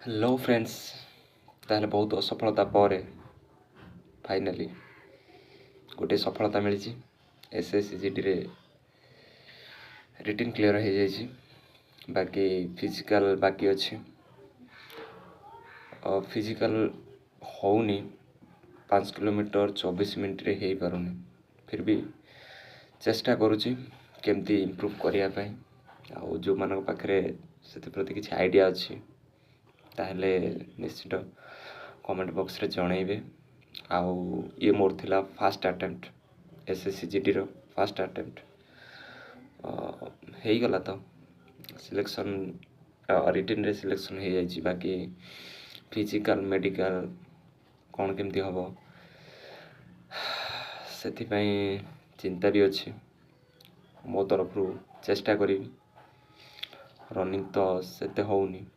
Hello friends. ताहले बहुत असफलता पर फाइनाली गोटे सफलता मिली। एसएससीजीडी रे रिटन क्लियर हो जाइए, बाकी फिजिकल बाकी अच्छे। फिजिकल होनी 5 किलोमीटर 24 मिनट रे हो पारुनी, फिर भी चेष्टा करुँची केमती इम्प्रूव करने। आउ जो मान पाखे से प्रति किसी आइडिया अच्छी ताहले निश्चित कमेंट बॉक्स रे जनइबे। आउ ये मोर थिला फास्ट अटेम्प्ट, एसएससीजीडी रो फास्ट अटेम्प्ट हो गला। तो सिलेक्शन रिटन रे सिलेक्शन हो जाइए, बाकी फिजिकल मेडिकल कौन केमती हम से चिंता भी अच्छी। मो तरफ चेष्टा करी, रनिंग तो सेते होनी।